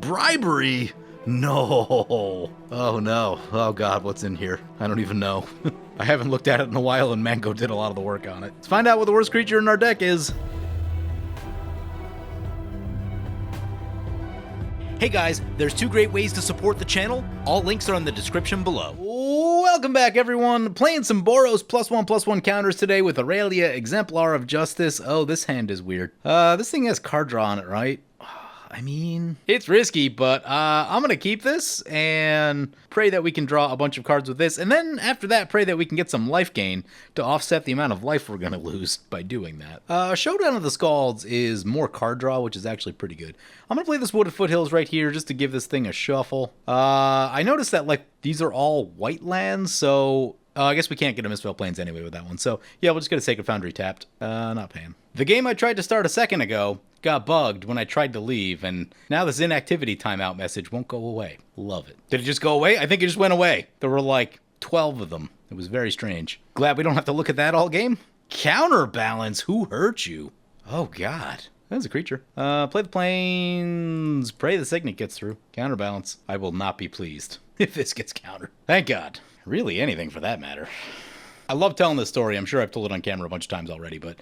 Bribery? No. Oh no. Oh god, what's in here? I don't even know. I haven't looked at it in a while and Mango did a lot of the work on it. Let's find out what the worst creature in our deck is. Hey guys, there's two great ways to support the channel. All links are in the description below. Welcome back everyone. Playing some Boros +1/+1 counters today with Aurelia, Exemplar of Justice. Oh, this hand is weird. This thing has card draw on it, right? I mean, it's risky, but I'm going to keep this and pray that we can draw a bunch of cards with this. And then after that, pray that we can get some life gain to offset the amount of life we're going to lose by doing that. Showdown of the Scalds is more card draw, which is actually pretty good. I'm going to play this Wooded Foothills right here just to give this thing a shuffle. I noticed that, like, these are all white lands, so... I guess we can't get a Mistfell Plains anyway with that one. So, yeah, we'll just get a Sacred Foundry tapped. Not paying. The game I tried to start a second ago got bugged when I tried to leave, and now this inactivity timeout message won't go away. Love it. Did it just go away? I think it just went away. There were like 12 of them. It was very strange. Glad we don't have to look at that all game. Counterbalance. Who hurt you? Oh, God. That's a creature. Play the Plains. Pray the Signet gets through. Counterbalance. I will not be pleased if this gets countered. Thank God. Really, anything for that matter. I love telling this story. I'm sure I've told it on camera a bunch of times already, but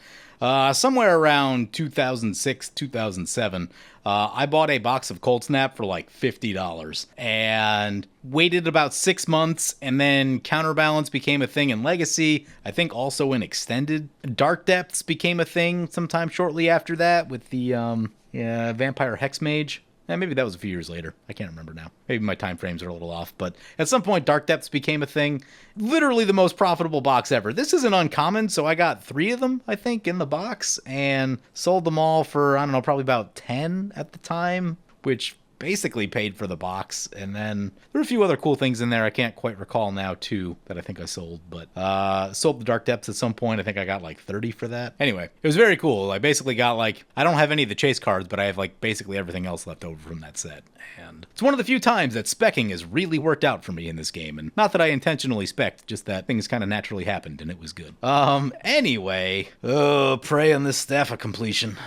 somewhere around 2006, 2007, I bought a box of Cold Snap for like $50 and waited about 6 months, and then Counterbalance became a thing in Legacy. I think also in Extended. Dark Depths became a thing sometime shortly after that with the Vampire Hexmage. Maybe that was a few years later. I can't remember now. Maybe my time frames are a little off. But at some point, Dark Depths became a thing. Literally the most profitable box ever. This isn't uncommon, so I got 3 of them, I think, in the box. And sold them all for, I don't know, probably about 10 at the time. Which basically paid for the box. And then there were a few other cool things in there I can't quite recall now, too, that I think I sold. But sold the Dark Depths at some point. I think I got like 30 for that. Anyway, it was very cool. I basically got like, I don't have any of the chase cards, but I have like basically everything else left over from that set. And it's one of the few times that specking has really worked out for me in this game. And not that I intentionally spec'd, just that things kind of naturally happened and it was good. Anyway, pray on this Staff of Completion.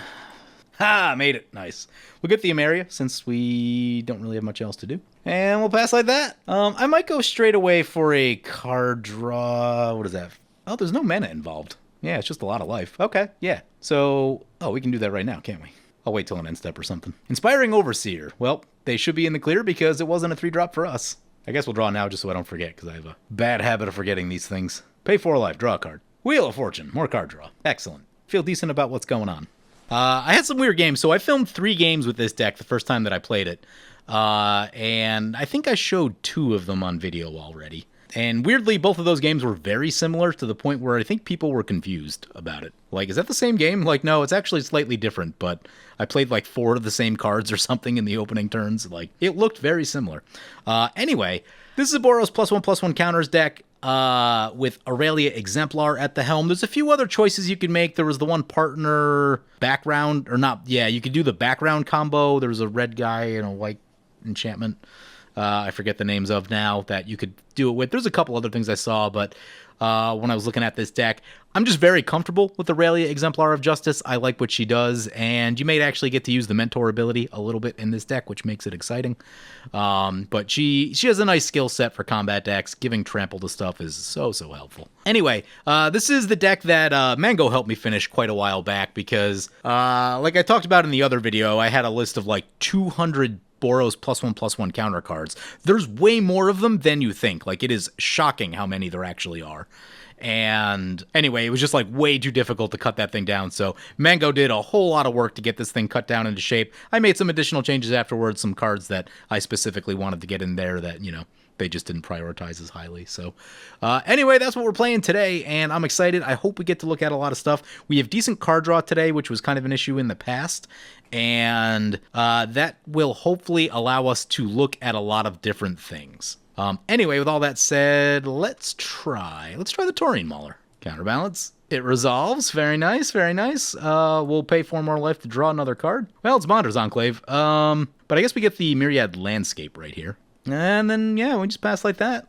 Ha! Made it. Nice. We'll get the Aurelia since we don't really have much else to do. And we'll pass like that. I might go straight away for a card draw. What is that? Oh, there's no mana involved. Yeah, it's just a lot of life. Okay, yeah. So, we can do that right now, can't we? I'll wait till an end step or something. Inspiring Overseer. Well, they should be in the clear because it wasn't a 3-drop for us. I guess we'll draw now just so I don't forget because I have a bad habit of forgetting these things. Pay 4 life, draw a card. Wheel of Fortune, more card draw. Excellent. Feel decent about what's going on. I had some weird games, so I filmed 3 games with this deck the first time that I played it, and I think I showed 2 of them on video already. And weirdly, both of those games were very similar to the point where I think people were confused about it. Like, is that the same game? Like, no, it's actually slightly different, but I played like 4 of the same cards or something in the opening turns. Like, it looked very similar. Anyway, this is a Boros +1/+1 counters deck. With Aurelia Exemplar at the helm. There's a few other choices you could make. There was the one partner background, or not, yeah, you could do the background combo. There was a red guy and a white enchantment. I forget the names of now that you could do it with. There's a couple other things I saw, but when I was looking at this deck, I'm just very comfortable with Aurelia Exemplar of Justice. I like what she does, and you may actually get to use the Mentor ability a little bit in this deck, which makes it exciting. But she has a nice skill set for combat decks. Giving trample to stuff is so helpful. Anyway, this is the deck that Mango helped me finish quite a while back because, like I talked about in the other video, I had a list of like 200 Boros +1/+1 counter cards. There's way more of them than you think. Like, it is shocking how many there actually are. And anyway, it was just like way too difficult to cut that thing down. So Mango did a whole lot of work to get this thing cut down into shape. I made some additional changes afterwards, some cards that I specifically wanted to get in there that, you know, they just didn't prioritize as highly. So anyway, that's what we're playing today, and I'm excited. I hope we get to look at a lot of stuff. We have decent card draw today, which was kind of an issue in the past, and that will hopefully allow us to look at a lot of different things. Anyway, with all that said, let's try the Taurine Mauler. Counterbalance. It resolves. Very nice, very nice. We'll pay 4 more life to draw another card. Well, it's Bonder's Enclave. But I guess we get the Myriad Landscape right here. And then, yeah, we just pass like that.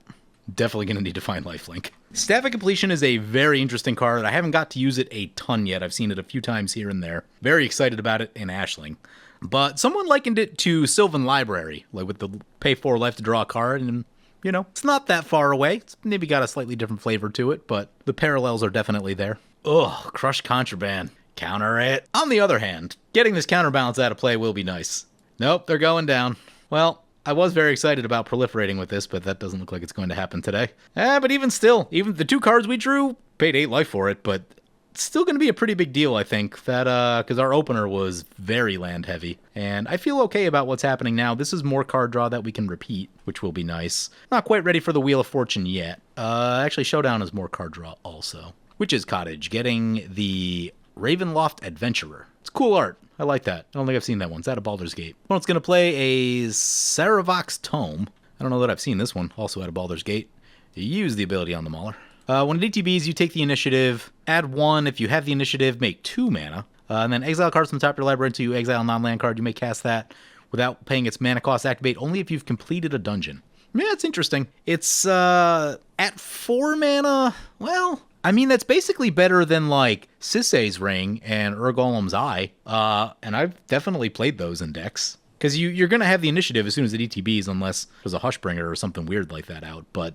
Definitely going to need to find lifelink. Staff of Completion is a very interesting card. I haven't got to use it a ton yet. I've seen it a few times here and there. Very excited about it in Ashling. But someone likened it to Sylvan Library, like with the pay 4 life to draw a card, and you know, it's not that far away. It's maybe got a slightly different flavor to it, but the parallels are definitely there. Ugh, Crush Contraband. Counter it. On the other hand, getting this counterbalance out of play will be nice. Nope, they're going down. Well, I was very excited about proliferating with this, but that doesn't look like it's going to happen today. But even still, even the 2 cards we drew, paid 8 life for it, but it's still going to be a pretty big deal, I think, that because our opener was very land heavy. And I feel okay about what's happening now. This is more card draw that we can repeat, which will be nice. Not quite ready for the Wheel of Fortune yet. Actually, Showdown is more card draw also. Witch's Cottage, getting the Ravenloft Adventurer. It's cool art. I like that. I don't think I've seen that one. It's out of Baldur's Gate. Well, it's going to play a Saravox Tome. I don't know that I've seen this one. Also out of Baldur's Gate. You use the ability on the Mauler. When it DTBs, you take the initiative, add 1. If you have the initiative, make 2 mana. And then exile cards from the top of your library until you exile a non-land card. You may cast that without paying its mana cost. Activate only if you've completed a dungeon. Yeah, it's interesting. It's at 4 mana. Well, I mean, that's basically better than like Sisay's Ring and Urgolem's Eye. And I've definitely played those in decks. Because you're going to have the initiative as soon as the DTBs, unless there's a Hushbringer or something weird like that out. But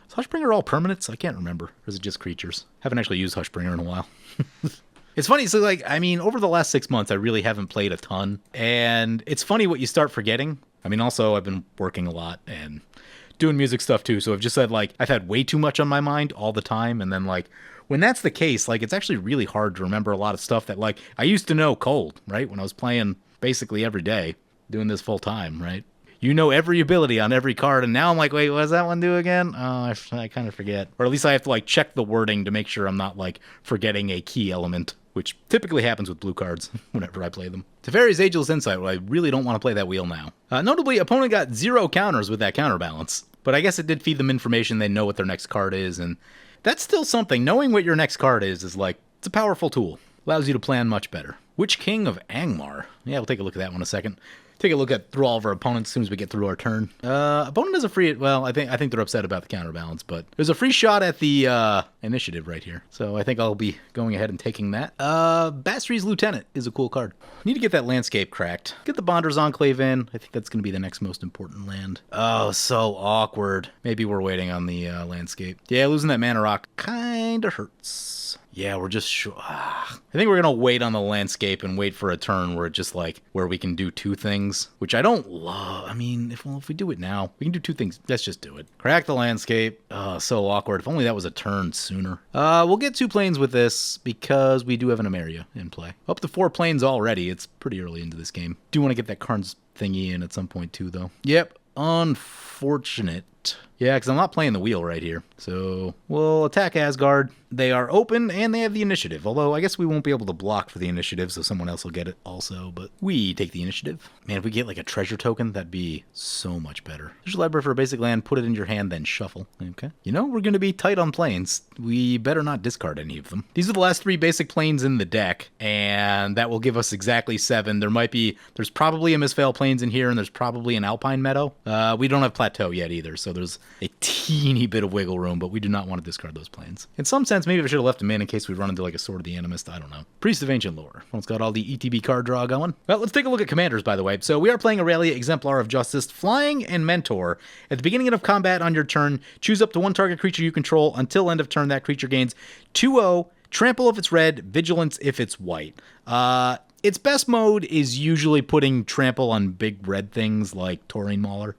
is Hushbringer all permanents? I can't remember. Or is it just creatures? Haven't actually used Hushbringer in a while. It's funny. So, like, I mean, over the last 6 months, I really haven't played a ton. And it's funny what you start forgetting. I mean, also, I've been working a lot and doing music stuff, too. So I've just said, like, I've had way too much on my mind all the time. And then, like, when that's the case, like, it's actually really hard to remember a lot of stuff that, like, I used to know cold, right? When I was playing basically every day, doing this full time, right? You know every ability on every card, and now I'm like, wait, what does that one do again? Oh, I kind of forget. Or at least I have to, like, check the wording to make sure I'm not, like, forgetting a key element, which typically happens with blue cards whenever I play them. Teferi's Ageless Insight, well, I really don't want to play that wheel now. Notably, opponent got 0 counters with that counterbalance, but I guess it did feed them information. They know what their next card is, and that's still something. Knowing what your next card is like, it's a powerful tool. Allows you to plan much better. Witch King of Angmar. Yeah, we'll take a look at that one in a second. Take a look at through all of our opponents as soon as we get through our turn. Opponent has a free, well, I think they're upset about the counterbalance, but there's a free shot at the initiative right here. So I think I'll be going ahead and taking that. Bastry's Lieutenant is a cool card. Need to get that landscape cracked. Get the Bonder's Enclave in. I think that's going to be the next most important land. Oh, so awkward. Maybe we're waiting on the landscape. Yeah, losing that mana rock kind of hurts. Yeah, we're just I think we're going to wait on the landscape and wait for a turn where it just like, where we can do 2 things, which I don't love. I mean, if we do it now, we can do 2 things. Let's just do it. Crack the landscape. Oh, so awkward. If only that was a turn sooner. We'll get 2 planes with this because we do have an Emeria in play. Up to 4 planes already. It's pretty early into this game. Do want to get that Karn's thingy in at some point too, though. Yep. Unfortunate. Yeah, because I'm not playing the wheel right here. So we'll attack Asgard. They are open, and they have the initiative. Although, I guess we won't be able to block for the initiative, so someone else will get it also. But we take the initiative. Man, if we get, like, a treasure token, that'd be so much better. There's your library for a basic land. Put it in your hand, then shuffle. Okay. You know, we're going to be tight on planes. We better not discard any of them. These are the last 3 basic planes in the deck, and that will give us exactly 7. There's probably a Misfail Plains in here, and there's probably an Alpine Meadow. We don't have Plateau yet either, so there's a teeny bit of wiggle room, but we do not want to discard those planes. In some sense, maybe I should have left them in case we run into like a Sword of the Animist. I don't know. Priest of Ancient Lore. Well, it's got all the ETB card draw going. Well, let's take a look at commanders, by the way. So we are playing Aurelia, Exemplar of Justice, Flying and Mentor. At the beginning of combat on your turn, choose up to 1 target creature you control. Until end of turn, that creature gains 2/0, trample if it's red, vigilance if it's white. Its best mode is usually putting trample on big red things like Taurine Mauler.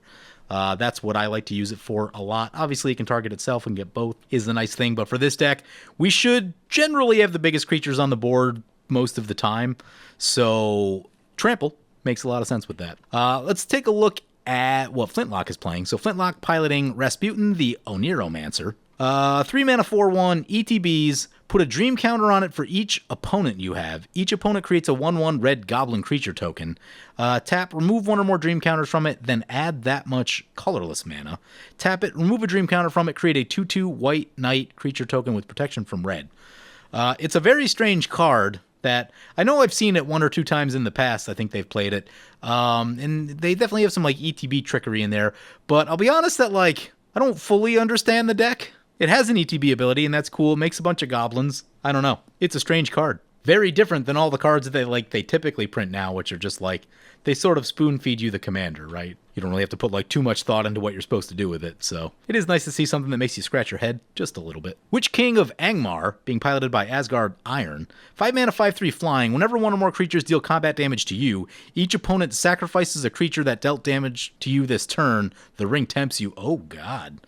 That's what I like to use it for a lot. Obviously, it can target itself and get both, is the nice thing. But for this deck, we should generally have the biggest creatures on the board most of the time. So Trample makes a lot of sense with that. Let's take a look at what Flintlock is playing. So Flintlock piloting Rasputin, the Oniromancer. 3 mana 4/1 ETBs. Put a dream counter on it for each opponent you have. Each opponent creates a 1/1 red goblin creature token. Tap, remove 1 or more dream counters from it, then add that much colorless mana. Tap it, remove a dream counter from it, create a 2/2 white knight creature token with protection from red. It's a very strange card that I know I've seen it 1 or 2 times in the past. I think they've played it. And they definitely have some like ETB trickery in there. But I'll be honest that like I don't fully understand the deck. It has an ETB ability, and that's cool. It makes a bunch of goblins. I don't know. It's a strange card. Very different than all the cards that they typically print now, which are just like, they sort of spoon feed you the commander, right? You don't really have to put like too much thought into what you're supposed to do with it, so it is nice to see something that makes you scratch your head just a little bit. Witch King of Angmar, being piloted by Asgard Iron. 5 mana, 5/3 flying. Whenever one or more creatures deal combat damage to you, each opponent sacrifices a creature that dealt damage to you this turn. The ring tempts you. Oh god.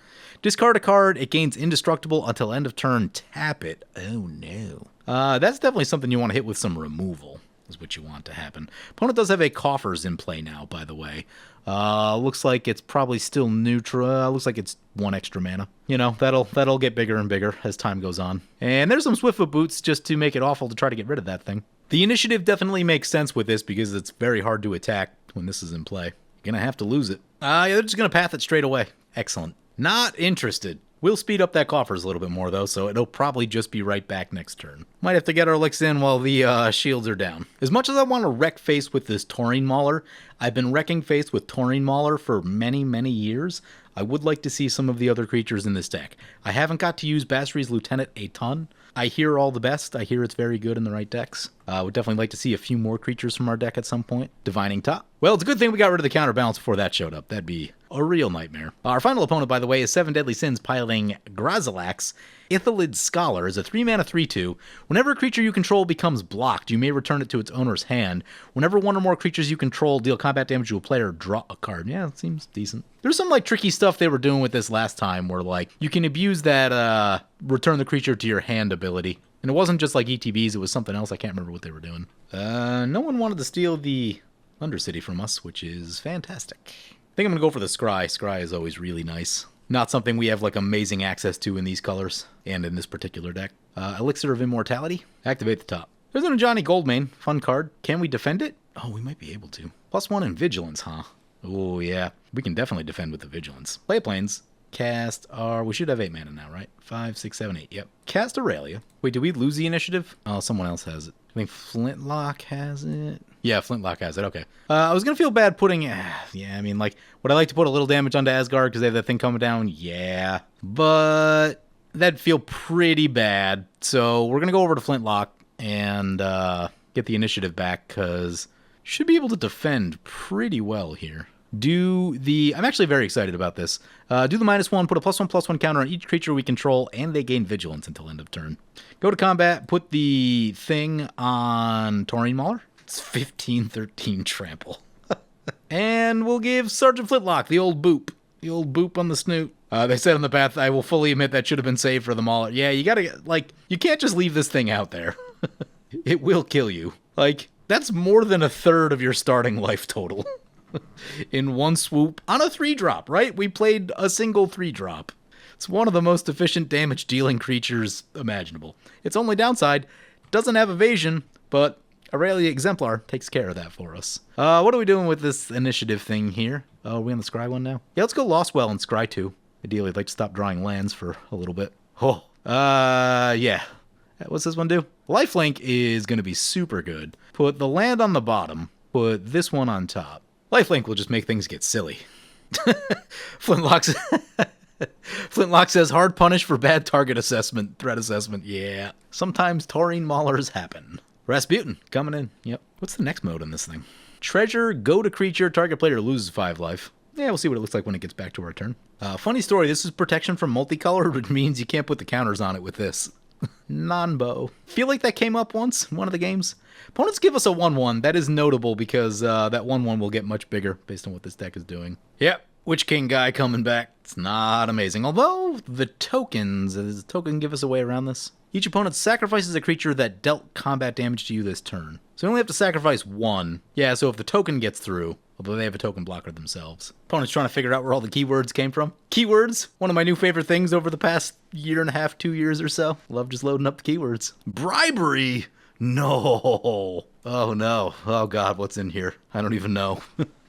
Discard a card, it gains indestructible until end of turn, tap it. Oh no. That's definitely something you want to hit with some removal, is what you want to happen. Opponent does have a Coffers in play now, by the way. Looks like it's probably still neutral. Looks like it's 1 extra mana. You know, that'll get bigger and bigger as time goes on. And there's some Swiftfoot Boots just to make it awful to try to get rid of that thing. The initiative definitely makes sense with this because it's very hard to attack when this is in play. You're gonna have to lose it. Yeah, they're just gonna path it straight away. Excellent. Not interested. We'll speed up that Coffers a little bit more, though, so it'll probably just be right back next turn. Might have to get our licks in while the shields are down. As much as I want to wreck face with this Taurine Mauler, I've been wrecking face with Taurine Mauler for many, many years. I would like to see some of the other creatures in this deck. I haven't got to use Basri's Lieutenant a ton. I hear all the best. I hear it's very good in the right decks. Would definitely like to see a few more creatures from our deck at some point. Divining Top. Well, it's a good thing we got rid of the counterbalance before that showed up. That'd be a real nightmare. Our final opponent, by the way, is 7 Deadly Sins piloting Grazilaxx. Ithalid Scholar is a 3 mana 3/2. Whenever a creature you control becomes blocked, you may return it to its owner's hand. Whenever one or more creatures you control deal combat damage to a player, draw a card. Yeah, it seems decent. There's some like tricky stuff they were doing with this last time where like you can abuse that return the creature to your hand ability. And it wasn't just like ETBs, it was something else. I can't remember what they were doing. No one wanted to steal the Undercity from us, which is fantastic. I think I'm going to go for the Scry. Scry is always really nice. Not something we have like amazing access to in these colors and in this particular deck. Elixir of Immortality. Activate the top. There's an Johnny Goldmane. Fun card. Can we defend it? Oh, we might be able to. +1 in Vigilance, huh? Oh, yeah. We can definitely defend with the Vigilance. Play Plains. Cast our... We should have 8 mana now, right? 5, 6, 7, 8. Yep. Cast Aurelia. Wait, did we lose the initiative? Oh, someone else has it. I think Flintlock has it. Yeah, Flintlock has it. Okay. I was going to feel bad putting... yeah, I mean, like, would I like to put a little damage onto Asgard because they have that thing coming down? Yeah. But that'd feel pretty bad. So we're going to go over to Flintlock and get the initiative back because should be able to defend pretty well here. I'm actually very excited about this. Do the -1, put a +1/+1 counter on each creature we control, and they gain Vigilance until end of turn. Go to combat, put the thing on Taurine Mauler. It's 15-13 trample. And we'll give Sergeant Flintlock the old boop. The old boop on the snoot. They said on the path, I will fully admit that should have been saved for the Mauler. Yeah, you gotta, like, you can't just leave this thing out there. It will kill you. Like, that's more than a third of your starting life total. In one swoop on a 3-drop, right? We played a single 3-drop. It's one of the most efficient damage dealing creatures imaginable. Its only downside, doesn't have evasion, but Aurelia Exemplar takes care of that for us. What are we doing with this initiative thing here? Oh, are we on the Scry one now? Yeah, let's go Lostwell and Scry 2. Ideally, I'd like to stop drawing lands for a little bit. Oh, yeah. What's this one do? Lifelink is going to be super good. Put the land on the bottom. Put this one on top. Lifelink will just make things get silly. Flintlock says hard punish for bad target assessment, threat assessment. Yeah. Sometimes Taurine Maulers happen. Rasputin coming in. Yep. What's the next mode on this thing? Treasure, go to creature, target player loses 5 life. Yeah, we'll see what it looks like when it gets back to our turn. Funny story, this is protection from multicolor, which means you can't put the counters on it with this. Non-bow. Feel like that came up once in one of the games. Opponents give us a 1/1. That is notable because that 1/1 will get much bigger based on what this deck is doing. Yep. Witch King guy coming back. It's not amazing. Although, the tokens... Does the token give us a way around this? Each opponent sacrifices a creature that dealt combat damage to you this turn. So we only have to sacrifice 1. Yeah, so if the token gets through, although they have a token blocker themselves. Opponent's trying to figure out where all the keywords came from. Keywords, one of my new favorite things over the past 1.5, 2 years or so. Love just loading up the keywords. Bribery! No. Oh no. Oh god, what's in here? I don't even know.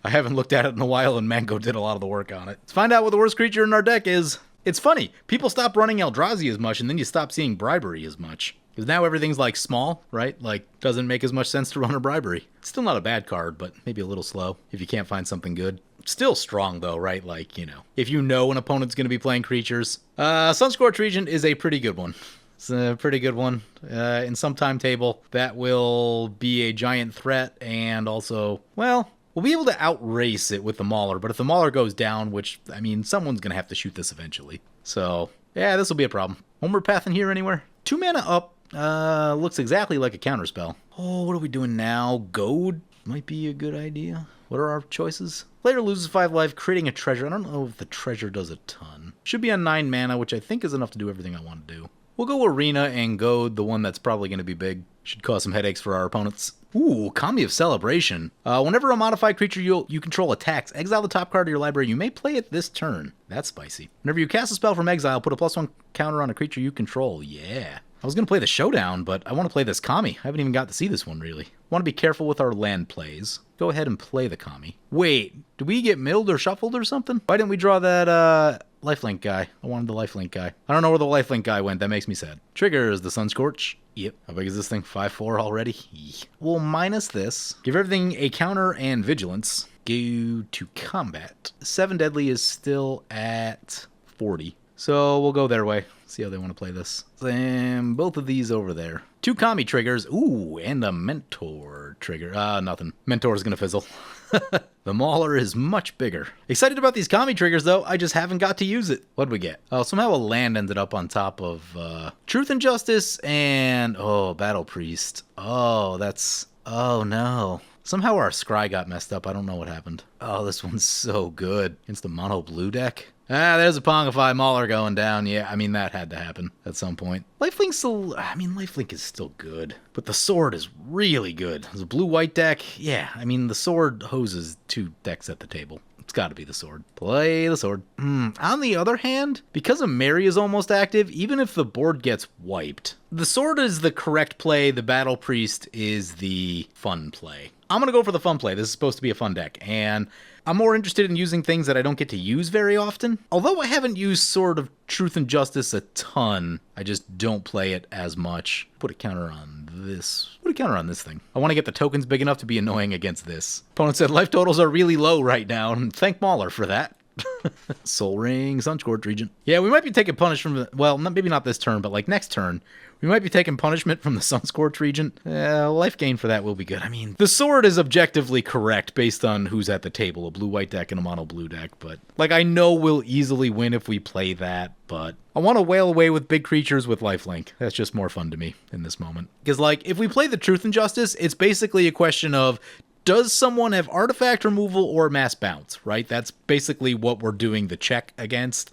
I haven't looked at it in a while and Mango did a lot of the work on it. Let's find out what the worst creature in our deck is. It's funny. People stop running Eldrazi as much and then you stop seeing Bribery as much. Because now everything's like small, right? Like, doesn't make as much sense to run a Bribery. It's still not a bad card, but maybe a little slow if you can't find something good. Still strong though, right? Like, you know, if you know an opponent's going to be playing creatures. Sunscorched Regent is a pretty good one. It's a pretty good one. In some timetable, that will be a giant threat, and also, well, we'll be able to outrace it with the Mauler, but if the Mauler goes down, which, I mean, someone's going to have to shoot this eventually. So, yeah, this will be a problem. Homeward Path in here anywhere? 2 mana up. Looks exactly like a counterspell. Oh, what are we doing now? Goad might be a good idea. What are our choices? Player loses 5 life, creating a treasure. I don't know if the treasure does a ton. Should be on 9 mana, which I think is enough to do everything I want to do. We'll go Arena and Goad, the one that's probably going to be big. Should cause some headaches for our opponents. Ooh, Kami of Celebration. Whenever a modified creature you control attacks, exile the top card of your library. You may play it this turn. That's spicy. Whenever you cast a spell from exile, put a +1 counter on a creature you control. Yeah. I was going to play the Showdown, but I want to play this Kami. I haven't even got to see this one, really. Want to be careful with our land plays. Go ahead and play the Kami. Wait, did we get milled or shuffled or something? Why didn't we draw that, lifelink guy? I wanted the lifelink guy. I don't know where the lifelink guy went. That makes me sad. Triggers the Sunscorch. Yep. How big is this thing? 5/4 already? We'll minus this. Give everything a counter and vigilance. Go to combat. 7 deadly is still at 40. So we'll go their way. See how they want to play this. And both of these over there. 2 Kami triggers. Ooh, and a Mentor trigger. Nothing. Mentor's gonna fizzle. The Mauler is much bigger. Excited about these Kami triggers, though. I just haven't got to use it. What'd we get? Oh, somehow a land ended up on top of Truth and Justice and... oh, Battle Priest. Oh, that's... oh, no. Somehow our scry got messed up. I don't know what happened. Oh, this one's so good. Against the mono blue deck. There's a Pongify Mauler going down. Yeah, I mean, that had to happen at some point. Lifelink's still... I mean, Lifelink is still good. But the sword is really good. There's a blue-white deck. Yeah, I mean, the sword hoses 2 decks at the table. It's got to be the sword. Play the sword. On the other hand, because a Mary is almost active, even if the board gets wiped, the sword is the correct play. The Battle Priest is the fun play. I'm going to go for the fun play. This is supposed to be a fun deck. And I'm more interested in using things that I don't get to use very often. Although I haven't used Sword of Truth and Justice a ton, I just don't play it as much. Put a counter on this. Put a counter on this thing. I want to get the tokens big enough to be annoying against this. Opponent said life totals are really low right now, and thank Mauler for that. Soul Ring, Sunscorch Regent. Yeah, we might be taking punishment from, well, maybe not this turn, but like next turn. We might be taking punishment from the Sunscorch Regent. Life gain for that will be good. I mean, the sword is objectively correct based on who's at the table. A blue-white deck and a mono-blue deck. But, like, I know we'll easily win if we play that. But I want to wail away with big creatures with lifelink. That's just more fun to me in this moment. Because, like, if we play the Truth and Justice, it's basically a question of, does someone have artifact removal or mass bounce, right? That's basically what we're doing the check against.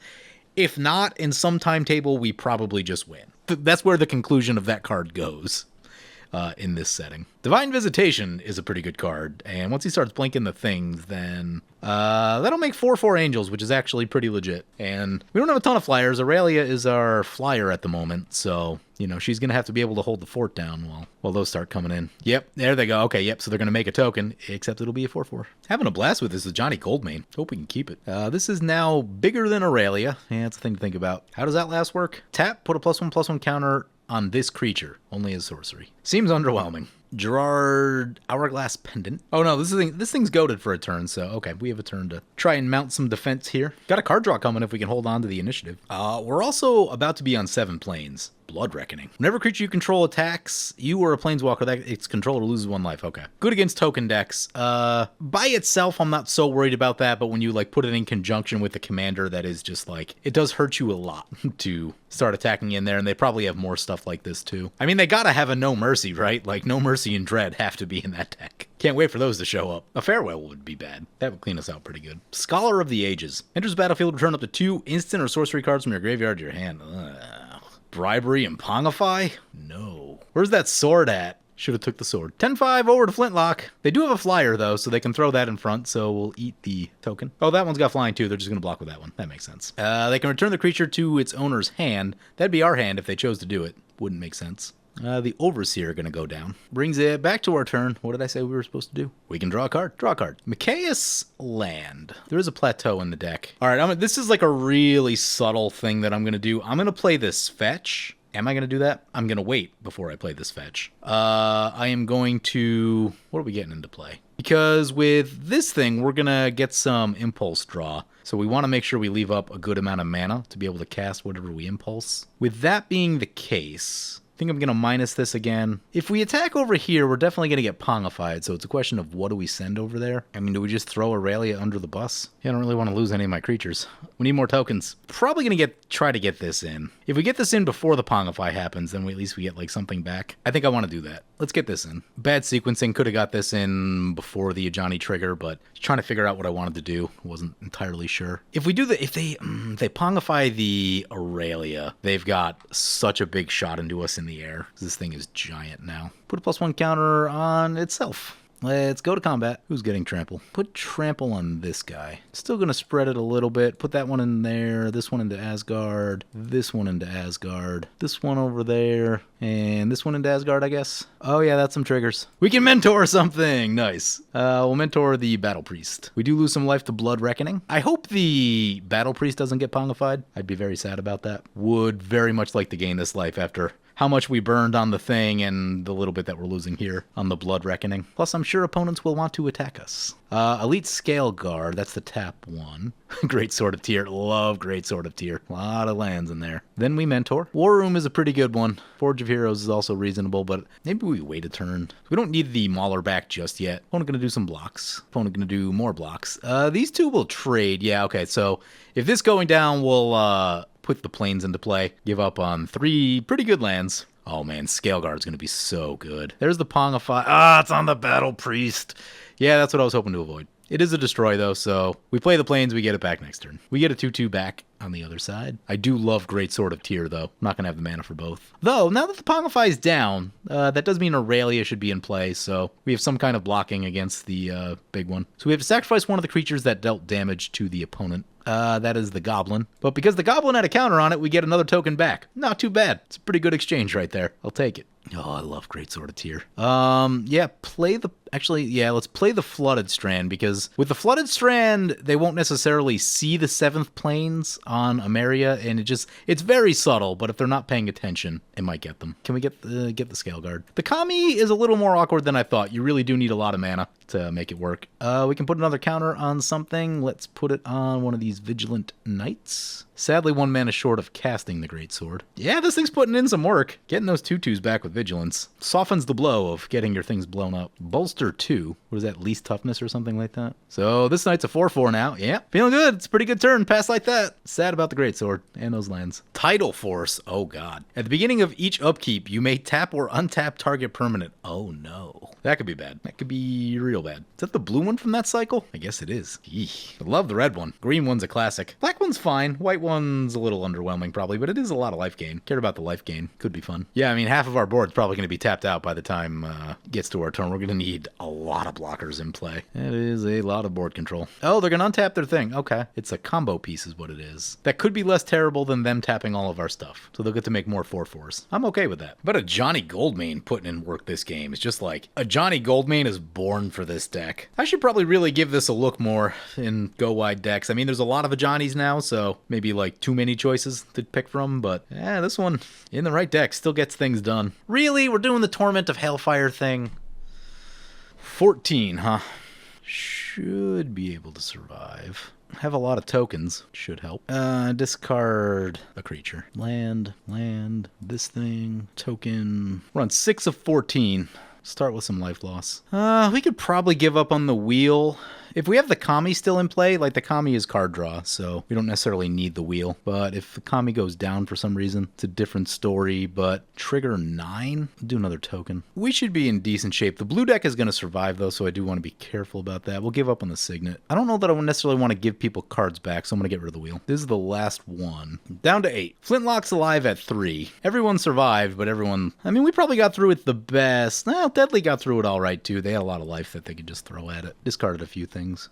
If not, in some timetable, we probably just win. That's where the conclusion of that card goes in this setting. Divine Visitation is a pretty good card, and once he starts blinking the things, then that'll make 4/4 Angels, which is actually pretty legit. And we don't have a ton of flyers. Aurelia is our flyer at the moment, so, you know, she's going to have to be able to hold the fort down while those start coming in. Yep, there they go. Okay, yep, so they're going to make a token, except it'll be a 4/4. Having a blast with this is Johnny Goldmane. Hope we can keep it. This is now bigger than Aurelia. Yeah, that's a thing to think about. How does that last work? Tap, put a +1/+1 counter on this creature, only as sorcery. Seems underwhelming. Gerard Hourglass Pendant. Oh no, this thing's goaded for a turn, so okay, we have a turn to try and mount some defense here. Got a card draw coming if we can hold on to the initiative. We're also about to be on 7 planes. Blood Reckoning. Whenever a creature you control attacks, you or a planeswalker that its controller loses 1 life. Okay. Good against token decks. By itself, I'm not so worried about that, but when you like put it in conjunction with the commander, that is just like, it does hurt you a lot to start attacking in there, and they probably have more stuff like this too. I mean, they gotta have a No Mercy, right? Like, No Mercy and Dread have to be in that deck. Can't wait for those to show up. A Farewell would be bad. That would clean us out pretty good. Scholar of the Ages. Enters the battlefield, return up to 2 instant or sorcery cards from your graveyard to your hand. Bribery and Pongify? No. Where's that sword at? Should have took the sword. 10-5 over to Flintlock. They do have a flyer, though, so they can throw that in front, so we'll eat the token. Oh, that one's got flying, too. They're just going to block with that one. That makes sense. They can return the creature to its owner's hand. That'd be our hand if they chose to do it. Wouldn't make sense. The Overseer going to go down. Brings it back to our turn. What did I say we were supposed to do? We can draw a card. Draw a card. Micaeus Land. There is a plateau in the deck. All right, this is like a really subtle thing that I'm going to do. I'm going to play this Fetch, Am I going to do that? I'm going to wait before I play this fetch. I am going to... What are we getting into play? Because with this thing, we're going to get some impulse draw. So we want to make sure we leave up a good amount of mana to be able to cast whatever we impulse. With that being the case... I think I'm going to minus this again. If we attack over here, we're definitely going to get Pongified, so it's a question of what do we send over there? I mean, do we just throw Aurelia under the bus? Yeah, I don't really want to lose any of my creatures. We need more tokens. Probably going to try to get this in. If we get this in before the Pongify happens, then at least we get like something back. I think I want to do that. Let's get this in. Bad sequencing. Could have got this in before the Ajani trigger, but trying to figure out what I wanted to do. Wasn't entirely sure. If we do if they Pongify the Aurelia, they've got such a big shot into us in the air. This thing is giant now. Put a +1 counter on itself. Let's go to combat. Who's getting trample? Put trample on this guy. Still going to spread it a little bit. Put that one in there. This one into Asgard. This one into Asgard. This one over there. And this one into Asgard, I guess. Oh yeah, that's some triggers. We can mentor something. Nice. We'll mentor the Battle Priest. We do lose some life to Blood Reckoning. I hope the Battle Priest doesn't get Pongified. I'd be very sad about that. Would very much like to gain this life after how much we burned on the thing and the little bit that we're losing here on the Blood Reckoning. Plus, I'm sure opponents will want to attack us. Elite Scale Guard, that's the tap one. Great Sword of Tyr, love Great Sword of Tyr. A lot of lands in there. Then we mentor. War Room is a pretty good one. Forge of Heroes is also reasonable, but maybe we wait a turn. We don't need the Mauler back just yet. Opponent gonna do some blocks. Opponent gonna do more blocks. These two will trade. Yeah, okay, so if this going down, we'll put the planes into play. Give up on 3 pretty good lands. Oh man, Scale Guard's gonna be so good. There's the Pongify. Ah, it's on the Battle Priest. Yeah, that's what I was hoping to avoid. It is a destroy though, so we play the planes, we get it back next turn. We get a 2/2 back on the other side. I do love Great Sword of Tyr though. I'm not gonna have the mana for both. Though, now that the Pongify is down, that does mean Aurelia should be in play, so we have some kind of blocking against the big one. So we have to sacrifice one of the creatures that dealt damage to the opponent. That is the Goblin. But because the Goblin had a counter on it, we get another token back. Not too bad. It's a pretty good exchange right there. I'll take it. Oh, I love Great Sword of Tyr. Yeah, let's play the Flooded Strand, because with the Flooded Strand, they won't necessarily see the 7th planes on Ameria, and it's very subtle, but if they're not paying attention, it might get them. Can we get the Scale Guard? The Kami is a little more awkward than I thought. You really do need a lot of mana to make it work. We can put another counter on something. Let's put it on one of these Vigilant Knights. Sadly, 1 mana short of casting the Great Sword. Yeah, this thing's putting in some work. Getting those 2/2s back with Vigilance softens the blow of getting your things blown up. Bolster 2. What is that, least toughness or something like that? So this knight's a 4/4 now. Yeah, feeling good. It's a pretty good turn. Pass like that. Sad about the Great Sword and those lands. Tidal Force. Oh god. At the beginning of each upkeep, you may tap or untap target permanent. Oh no. That could be bad. That could be real bad. Is that the blue one from that cycle? I guess it is. Eek. I love the red one. Green one's a classic. Black one's fine. White one's a little underwhelming probably, but it is a lot of life gain. Care about the life gain. Could be fun. Yeah, I mean, half of our board's probably going to be tapped out by the time it gets to our turn. We're going to need a lot of blockers in play. That is a lot of board control. Oh, they're going to untap their thing. Okay. It's a combo piece is what it is. That could be less terrible than them tapping all of our stuff. So they'll get to make more 4/4s. I'm okay with that. But a Johnny Goldmane putting in work this game is just like, a Johnny Goldmane is born for this deck. I should probably really give this a look more in go-wide decks. I mean, there's a lot of Ajani's now, so maybe like too many choices to pick from, but yeah, this one in the right deck still gets things done. Really? We're doing the Torment of Hellfire thing? 14, huh? Should be able to survive. Have a lot of tokens. Should help. Discard a creature. Land, this thing, token. We're on 6 of 14. Start with some life loss. We could probably give up on the wheel. If we have the Kami still in play, like the Kami is card draw, so we don't necessarily need the wheel. But if the Kami goes down for some reason, it's a different story. But trigger 9, do another token. We should be in decent shape. The blue deck is going to survive though, so I do want to be careful about that. We'll give up on the Signet. I don't know that I necessarily want to give people cards back, so I'm going to get rid of the wheel. This is the last one. Down to 8. Flintlock's alive at 3. Everyone survived, but everyone... I mean, we probably got through it the best. Well, Deadly got through it all right too. They had a lot of life that they could just throw at it. Discarded a few things. things.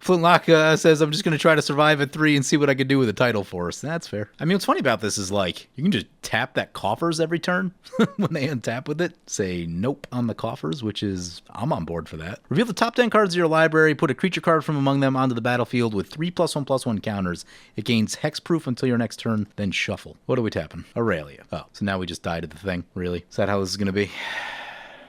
Flintlock says, I'm just going to try to survive at 3 and see what I could do with a Tidal Force. That's fair. I mean, what's funny about this is, like, you can just tap that coffers every turn when they untap with it. Say nope on the coffers, which is, I'm on board for that. Reveal the top 10 cards of your library, put a creature card from among them onto the battlefield with 3+1/+1 counters. It gains hexproof until your next turn, then shuffle. What are we tapping? Aurelia. Oh, so now we just died at the thing. Really? Is that how this is going to be?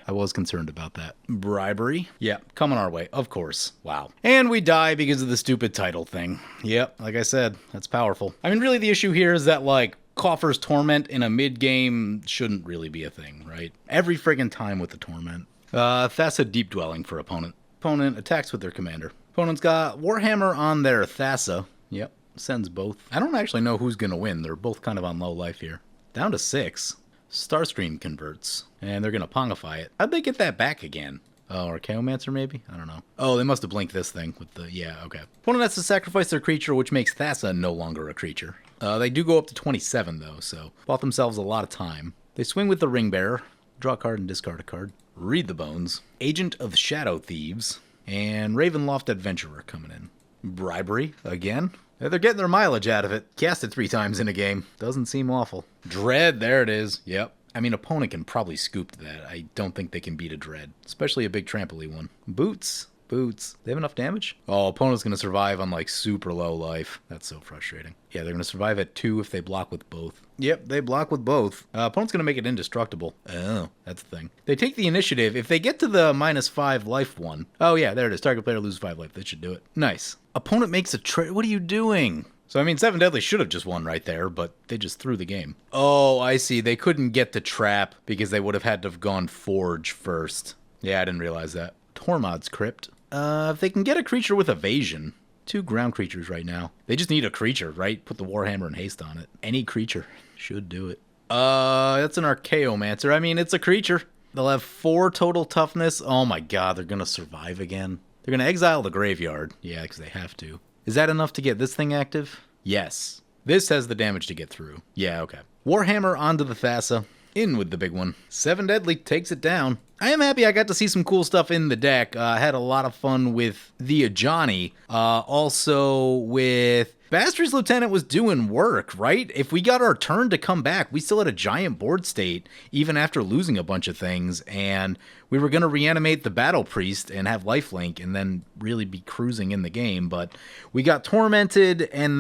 I was concerned about that. Bribery? Yeah, coming our way, of course. Wow. And we die because of the stupid title thing. Yep, like I said, that's powerful. I mean, really the issue here is that, like, Coffer's Torment in a mid-game shouldn't really be a thing, right? Every friggin' time with the Torment. Thassa Deep Dwelling for opponent. Opponent attacks with their commander. Opponent's got Warhammer on their Thassa. Yep, sends both. I don't actually know who's gonna win. They're both kind of on low life here. Down to 6. Starscream converts, and they're going to Pongify it. How'd they get that back again? Oh, or Chaomancer maybe? I don't know. Oh, they must have blinked this thing with the, yeah, okay. Opponent has to sacrifice their creature, which makes Thassa no longer a creature. They do go up to 27, though, so bought themselves a lot of time. They swing with the Ring Bearer, draw a card and discard a card. Read the Bones, Agent of Shadow Thieves, and Ravenloft Adventurer coming in. Bribery, again. They're getting their mileage out of it. Cast it 3 times in a game. Doesn't seem awful. Dread, there it is. Yep. I mean, opponent can probably scoop that. I don't think they can beat a Dread, especially a big trampoline one. Boots. Boots. They have enough damage? Oh, opponent's going to survive on, like, super low life. That's so frustrating. Yeah, they're going to survive at 2 if they block with both. Yep, they block with both. Opponent's going to make it indestructible. Oh, that's the thing. They take the initiative. If they get to the -5 life one. Oh, yeah, there it is. Target player loses 5 life. That should do it. Nice. Opponent makes a trade. What are you doing? So, I mean, 7 Deadly should have just won right there, but they just threw the game. Oh, I see. They couldn't get to Trap because they would have had to have gone Forge first. Yeah, I didn't realize that. Tormod's Crypt. If they can get a creature with evasion. 2 ground creatures right now. They just need a creature, right? Put the Warhammer and haste on it. Any creature should do it. That's an Archaeomancer. I mean, it's a creature. They'll have 4 total toughness. Oh my god, they're gonna survive again. They're gonna exile the graveyard. Yeah, because they have to. Is that enough to get this thing active? Yes. This has the damage to get through. Yeah, okay. Warhammer onto the Thassa. In with the big one. 7 Deadly takes it down. I am happy I got to see some cool stuff in the deck. I had a lot of fun with the Ajani. Also with Bastard's Lieutenant was doing work, right? If we got our turn to come back, we still had a giant board state, even after losing a bunch of things, and we were going to reanimate the Battle Priest and have lifelink and then really be cruising in the game, but we got tormented, and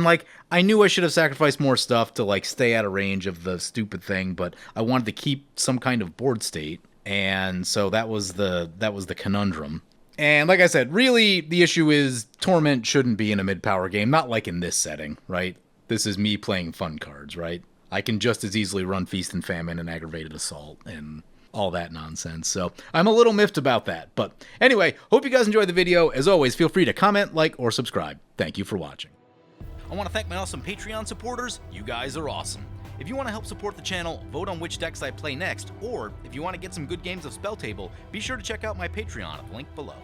like, I knew I should have sacrificed more stuff to, like, stay out of range of the stupid thing, but I wanted to keep some kind of board state, and so that was the conundrum. And like I said, really, the issue is Torment shouldn't be in a mid-power game, not like in this setting, right? This is me playing fun cards, right? I can just as easily run Feast and Famine and Aggravated Assault and all that nonsense. So I'm a little miffed about that. But anyway, hope you guys enjoyed the video. As always, feel free to comment, like, or subscribe. Thank you for watching. I want to thank my awesome Patreon supporters. You guys are awesome. If you want to help support the channel, vote on which decks I play next, or if you want to get some good games of Spell Table, be sure to check out my Patreon at the link below.